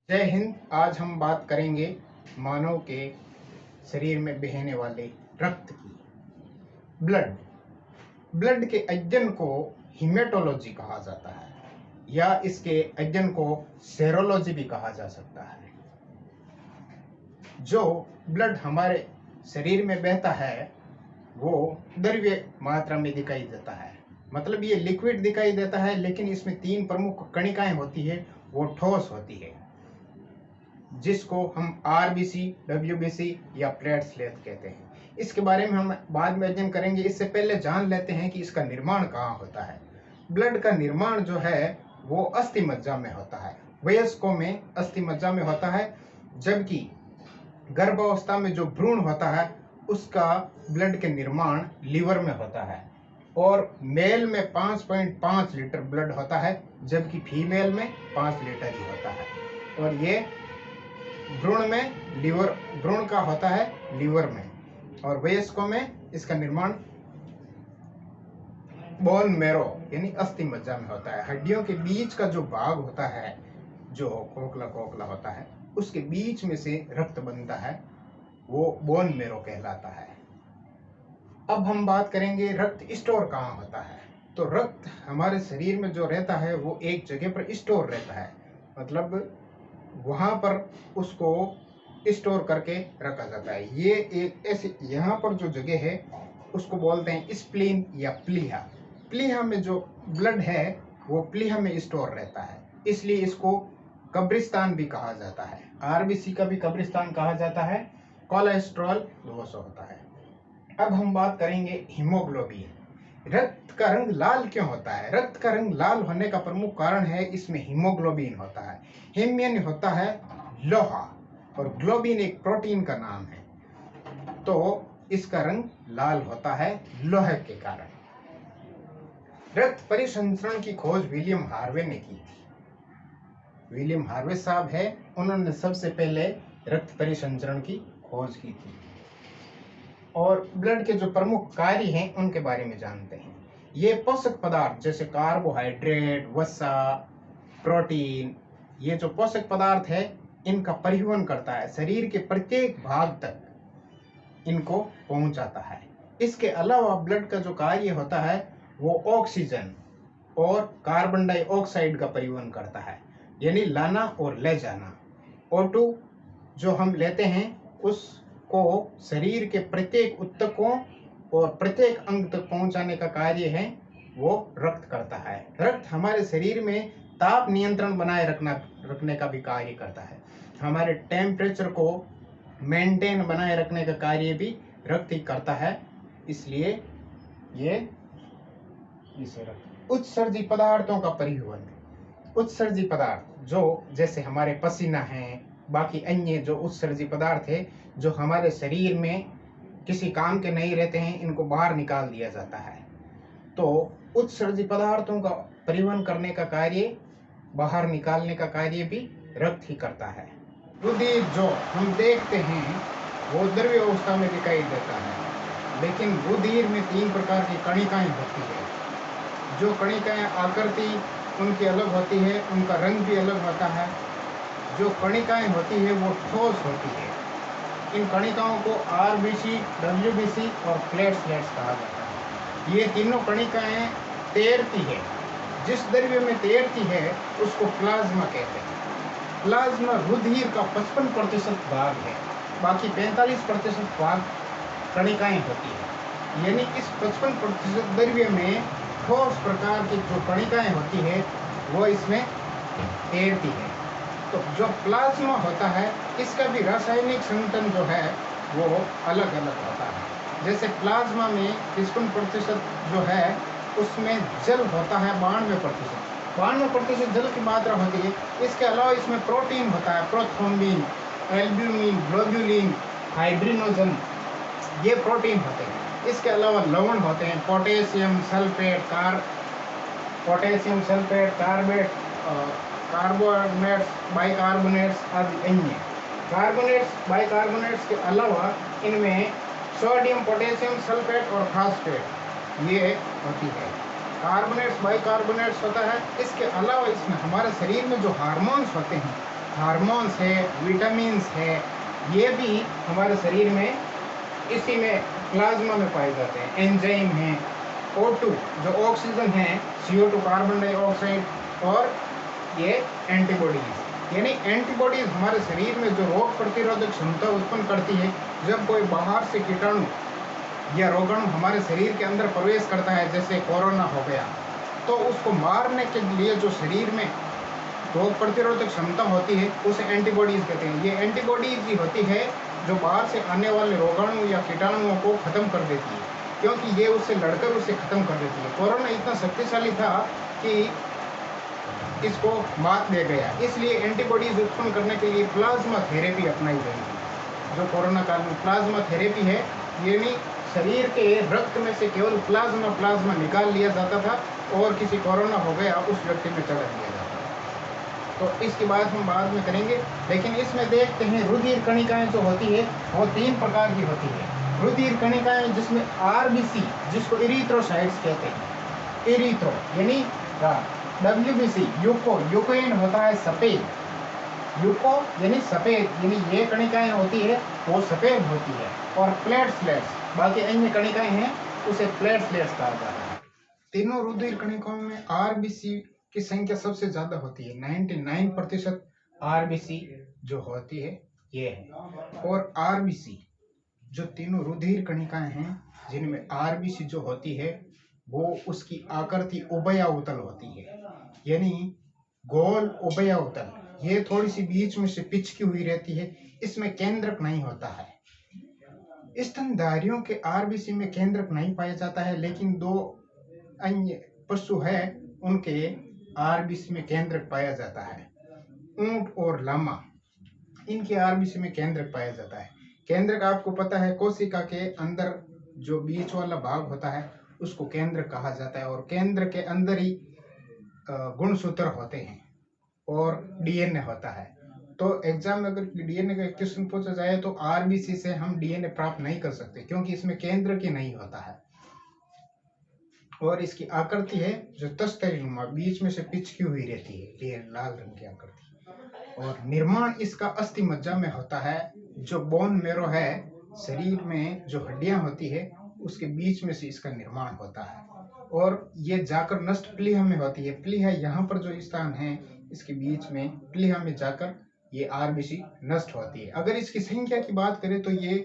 जय हिंद। आज हम बात करेंगे मानव के शरीर में बहने वाले रक्त की। ब्लड ब्लड के अध्ययन को हीमेटोलॉजी कहा जाता है या इसके अध्ययन को सेरोलॉजी भी कहा जा सकता है। जो ब्लड हमारे शरीर में बहता है वो द्रव्य मात्रा में दिखाई देता है, मतलब ये लिक्विड दिखाई देता है, लेकिन इसमें 3 प्रमुख कणिकाएं होती है, वो ठोस होती है, जिसको हम आरबीसी, डब्ल्यूबीसी या प्लेटलेट कहते हैं। इसके बारे में हम बाद में अध्ययन करेंगे। इससे पहले जान लेते हैं कि इसका निर्माण कहाँ होता है। ब्लड का निर्माण जो है वो अस्थि मज्जा में होता है, वयस्कों में अस्थि मज्जा में होता है, जबकि गर्भावस्था में जो भ्रूण होता है उसका ब्लड के निर्माण लीवर में होता है। और मेल में 5.5 लीटर ब्लड होता है, जबकि फीमेल में 5 लीटर ही होता है। और ये भ्रूण का होता है लीवर में, और वयस्कों में इसका निर्माण बोन मेरो यानी अस्थि मज्जा में होता है। हड्डियों के बीच का जो भाग होता है, जो खोखला होता है, उसके बीच में से रक्त बनता है, वो बोन मेरो कहलाता है। अब हम बात करेंगे रक्त स्टोर कहाँ होता है। तो रक्त हमारे शरीर में जो रहता है वो एक जगह पर स्टोर रहता है, मतलब वहां पर उसको स्टोर करके रखा जाता है। ये एक ऐसी यहाँ पर जो जगह है उसको बोलते हैं स्प्लीन या प्लीहा। प्लीहा में जो ब्लड है वो प्लीहा में स्टोर रहता है, इसलिए इसको कब्रिस्तान भी कहा जाता है। आरबीसी का भी कब्रिस्तान कहा जाता है। कोलेस्ट्रॉल दोष होता है। अब हम बात करेंगे हीमोग्लोबिन। रक्त का रंग लाल क्यों होता है? रक्त का रंग लाल होने का प्रमुख कारण है इसमें हीमोग्लोबिन होता है। हीमियन होता है लोहा और ग्लोबिन एक प्रोटीन का नाम है, तो इसका रंग लाल होता है लोहे के कारण। रक्त परिसंचरण की खोज विलियम हार्वे ने की थी। विलियम हार्वे साहब है, उन्होंने सबसे पहले रक्त परिसंचरण की खोज की थी। और ब्लड के जो प्रमुख कार्य हैं उनके बारे में जानते हैं। ये पोषक पदार्थ जैसे कार्बोहाइड्रेट, वसा, प्रोटीन, ये जो पोषक पदार्थ है इनका परिवहन करता है, शरीर के प्रत्येक भाग तक इनको पहुंचाता है। इसके अलावा ब्लड का जो कार्य होता है वो ऑक्सीजन और कार्बन डाइऑक्साइड का परिवहन करता है, यानी लाना और ले जाना। O2 जो हम लेते हैं उसको शरीर के प्रत्येक ऊतकों और प्रत्येक अंग तक पहुंचाने का कार्य है वो रक्त करता है। रक्त हमारे शरीर में ताप नियंत्रण बनाए रखने का भी कार्य करता है। हमारे टेम्परेचर को मेंटेन बनाए रखने का कार्य भी रक्त ही करता है, इसलिए ये इसे रक्त। उत्सर्जी पदार्थों का परिवहन। उत्सर्जी पदार्थ जो जैसे हमारे पसीना है, बाकी अन्य जो उत्सर्जी पदार्थ है जो हमारे शरीर में किसी काम के नहीं रहते हैं, इनको बाहर निकाल दिया जाता है। तो उत्सर्जी पदार्थों का परिवहन करने का कार्य, बाहर निकालने का कार्य भी रक्त ही करता है। रुधिर जो हम देखते हैं वो द्रव्य अवस्था में दिखाई देता है, लेकिन रुधिर में 3 प्रकार की कणिकाएं होती है। जो कणिकाएं आकृति उनकी अलग होती है, उनका रंग भी अलग होता है। जो कणिकाएं होती है वो ठोस होती है। इन कणिकाओं को आरबीसी, डब्ल्यूबीसी और प्लेटलेट्स कहा जाता है। ये तीनों कणिकाएं तैरती है। जिस द्रव्य में तैरती है उसको प्लाज्मा कहते हैं। प्लाज्मा रुधिर का 55% भाग है, बाकी 45% भाग कणिकाएं होती है। यानी इस 55% द्रव्य में ठोस प्रकार की जो कणिकाएं होती है वो इसमें तैरती है। तो जो प्लाज्मा होता है इसका भी रासायनिक संघटन जो है वो अलग अलग होता है। जैसे प्लाज्मा में 55% जो है उसमें जल होता है, 92% जल की मात्रा होती है। इसके अलावा इसमें प्रोटीन होता है, प्रोथ्रोम्बिन, एल्ब्यूमिन, ग्लोब्यूलिन, हाइड्रोजन, ये प्रोटीन होते हैं। इसके अलावा लवण होते हैं, पोटेशियम सल्फेट, कार्बेट, कार्बोनेट्स, बाइकार्बोनेट्स आदि अन्य। कार्बोनेट्स, बाइकार्बोनेट्स के अलावा इनमें सोडियम, पोटेशियम सल्फेट और फास्फेट ये होती है। कार्बोनेट्स, बाइकार्बोनेट्स होता है। इसके अलावा इसमें हमारे शरीर में जो हार्मोन्स होते हैं हार्मोन्स है, विटामिन्स है, ये भी हमारे शरीर में इसी में प्लाज्मा में पाए जाते हैं। एंजाइम है, O2 जो ऑक्सीजन है, CO2 कार्बन डाइऑक्साइड, और ये एंटीबॉडीज, यानी एंटीबॉडीज हमारे शरीर में जो रोग प्रतिरोधक क्षमता उत्पन्न करती है। जब कोई बाहर से कीटाणु या रोगाणु हमारे शरीर के अंदर प्रवेश करता है, जैसे कोरोना हो गया, तो उसको मारने के लिए जो शरीर में रोग प्रतिरोधक क्षमता होती है उसे एंटीबॉडीज कहते हैं। ये एंटीबॉडीज ही होती है जो बाहर से आने वाले रोगाणु या कीटाणुओं को खत्म कर देती है, क्योंकि ये उससे लड़कर उसे खत्म कर देती है। कोरोना इतना शक्तिशाली था कि इसको मात दे गया, इसलिए एंटीबॉडीज उत्पन्न करने के लिए प्लाज्मा थेरेपी अपनाई गई। जो कोरोना काल में प्लाज्मा थेरेपी है, यानी शरीर के रक्त में से केवल प्लाज्मा निकाल लिया जाता था और किसी कोरोना हो गया उस व्यक्ति में चढ़ा दिया जाता था। तो इसकी बात हम बाद में करेंगे, लेकिन इसमें देखते हैं रुधिर कणिकाएं जो होती है वो 3 प्रकार की होती है। रुधिर कणिकाएं जिसमें RBC, जिसको इरिथ्रोसाइट्स कहते हैं, इरिथ्रो यानी WBC, यूकोइन होता है सफेद, यूको यानी सफेद, यानी ये कणिकाएं होती है वो सफेद होती है, और प्लेटलेट्स, बाकी अन्य कणिकाएं हैं उसे प्लेटलेट्स कहा जाता है। तीनों रुधिर कणिकाओं में RBC की संख्या सबसे ज्यादा होती है, 99% RBC जो होती है ये है। और RBC जो तीनों रुधिर कणिकाएं हैं जिनमें RBC जो होती है वो उसकी आकृति उभयावतल होती है, यानी गोल उभयावतल। ये थोड़ी सी बीच में से पिचकी हुई रहती है, इसमें केंद्रक नहीं होता है। स्तनधारियों के RBC में केंद्रक नहीं पाया जाता है, लेकिन 2 अन्य पशु है उनके RBC में केंद्रक पाया जाता है। ऊंट और लामा, इनके RBC में केंद्रक पाया जाता है। केंद्रक आपको पता है, कोशिका के अंदर जो बीच वाला भाग होता है उसको केंद्रक कहा जाता है, और केंद्र के अंदर ही गुणसूत्र होते हैं और DNA होता है। तो एग्जाम में अगर DNA का क्वेश्चन पूछा जाए तो RBC से हम DNA प्राप्त नहीं कर सकते, क्योंकि इसमें केंद्रक ही नहीं होता है। और इसकी आकृति है जो तस्तरीनुमा, बीच में से पिचकी हुई रहती है, ये लाल रंग की आकृति। और निर्माण इसका अस्थि मज्जा में होता है। जो बोन मेरो है, शरीर में जो हड्डियां होती है उसके बीच में से इसका निर्माण होता है, और ये जाकर नष्ट प्लीहा में होती है। प्लीहा यहाँ पर जो स्थान है इसके बीच में, प्लीहा में जाकर ये RBC नष्ट होती है। अगर इसकी संख्या की बात करें तो ये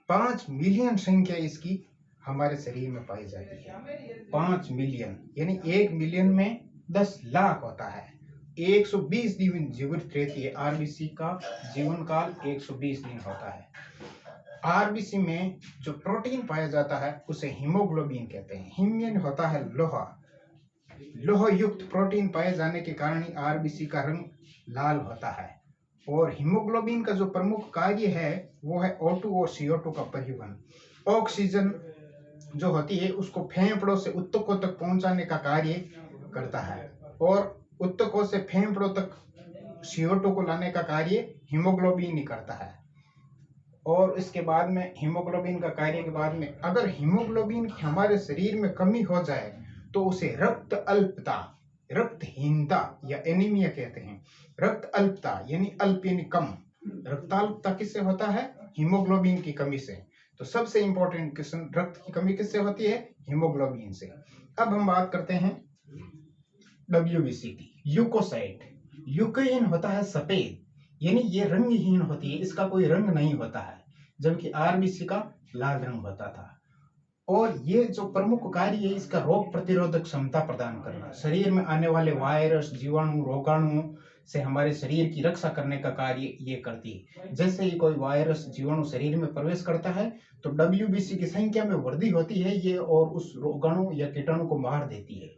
5 मिलियन संख्या इसकी हमारे शरीर में पाई जाती है। 5 मिलियन यानी 1 मिलियन में 10 लाख होता है। 120 दिन जीवित रहती है। RBC का जीवन काल 120 दिन होता है। RBC में जो प्रोटीन पाया जाता है उसे हीमोग्लोबिन कहते हैं। हीम होता है लोहा, लोह युक्त प्रोटीन पाए जाने के कारण ही RBC का रंग लाल होता है। और हीमोग्लोबिन का जो प्रमुख कार्य है वो है O2 और CO2 का परिवहन। ऑक्सीजन जो होती है उसको फेफड़ों से ऊतकों तक पहुंचाने का कार्य करता है, और ऊतकों से फेफड़ों तक CO2 को लाने का कार्य हीमोग्लोबिन ही करता है। और इसके बाद में हीमोग्लोबिन का कार्य के बाद में अगर हीमोग्लोबिन की हमारे शरीर में कमी हो जाए तो उसे रक्त अल्पता, रक्तहीनता या एनीमिया कहते हैं। रक्त अल्पता यानी अल्प यानी कम, रक्ताल्पता किससे होता है? हीमोग्लोबिन की कमी से। तो सबसे इंपॉर्टेंट क्वेश्चन, रक्त की कमी किससे होती है? हीमोग्लोबिन से। अब हम बात करते हैं WBC की। यूकोसाइट, यूकोइन होता है सफेद, यानी ये रंगहीन होती है, इसका कोई रंग नहीं होता है, जबकि RBC का लाल रंग होता था। और ये जो प्रमुख कार्य है इसका रोग प्रतिरोधक क्षमता प्रदान करना, शरीर में आने वाले वायरस, जीवाणु, रोगाणुओं से हमारे शरीर की रक्षा करने का कार्य ये करती है। जैसे ही कोई वायरस, जीवाणु शरीर में प्रवेश करता है तो WBC की संख्या में वृद्धि होती है ये, और उस रोगाणु या कीटाणु को मार देती है।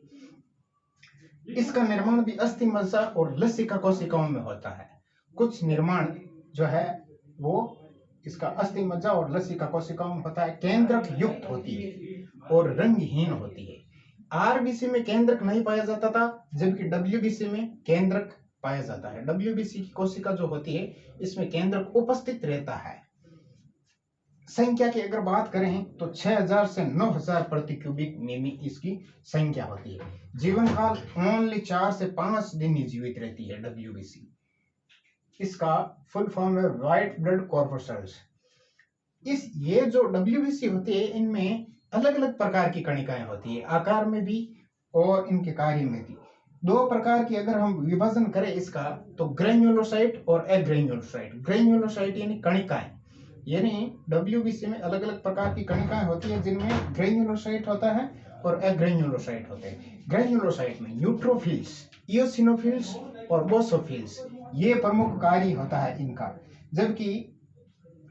इसका निर्माण भी अस्थि मज्जा और लसिका कोशिकाओं में होता है। कुछ निर्माण जो है वो इसका अस्थि मज्जा और लसिका कोशिकाओं में होता है। केंद्रक युक्त होती है और रंगहीन होती है। RBC में केंद्रक नहीं पाया जाता था, जबकि WBC में केंद्रक पाया जाता है। WBC की कोशिका जो होती है इसमें केंद्रक उपस्थित रहता है। संख्या की अगर बात करें तो 6000 से 9000 प्रति क्यूबिक मिमी इसकी संख्या होती है। जीवन काल ओनली 4 से 5 दिन ही जीवित रहती है WBC। इसका फुल फॉर्म है व्हाइट ब्लड कॉर्पस्कल्स। ये जो डब्ल्यूबीसी होती है, इनमें अलग अलग प्रकार की कणिकाएं होती है, आकार में भी और इनके कार्य में भी। दो प्रकार की अगर हम विभाजन करें इसका, तो ग्रेन्युलोसाइट और एग्रेन्युलोसाइट। ग्रेन्युलोसाइट यानी कणिकाएं, यानी डब्ल्यूबीसी में अलग अलग प्रकार की कणिकाएं होती है जिनमें ग्रेन्युलोसाइट होता है और एग्रेन्युलोसाइट होते हैं। ग्रेन्युलोसाइट में न्यूट्रोफिल्स, इओसिनोफिल्स और बोसोफिल्स, ये प्रमुख कार्य होता है इनका। जबकि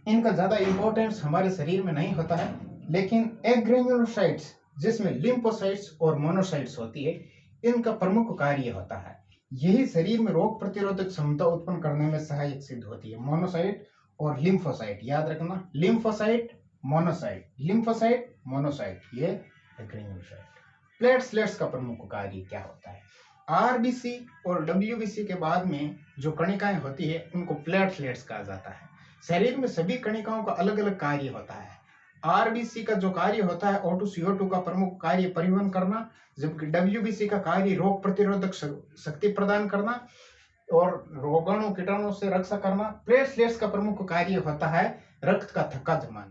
इनका ज्यादा इंपॉर्टेंस हमारे शरीर में नहीं होता है, लेकिन एग्रेन्युलोसाइट्स जिसमें लिम्फोसाइट्स और मोनोसाइट्स होती है, इनका प्रमुख कार्य होता है। यही शरीर में रोग प्रतिरोधक क्षमता उत्पन्न करने में सहायक सिद्ध होती है। मोनोसाइट और लिम्फोसाइट, याद रखना, लिम्फोसाइट मोनोसाइट, लिम्फोसाइट मोनोसाइट, ये एग्रेन्युलोसाइट। प्लेटलेट्स का प्रमुख कार्य क्या होता है? आरबीसी और डब्ल्यूबीसी के बाद में जो कणिकाएं होती है उनको प्लेटलेट्स कहा जाता है। शरीर में सभी कणिकाओं का अलग अलग कार्य होता है। आरबीसी का जो कार्य होता है O2 CO2 का प्रमुख कार्य परिवहन करना, जबकि डब्ल्यूबीसी का कार्य रोग प्रतिरोधक शक्ति प्रदान करना और रोगाणु कीटाणु से रक्षा करना। प्लेटलेट्स का प्रमुख कार्य होता है रक्त का थक्का जमाना।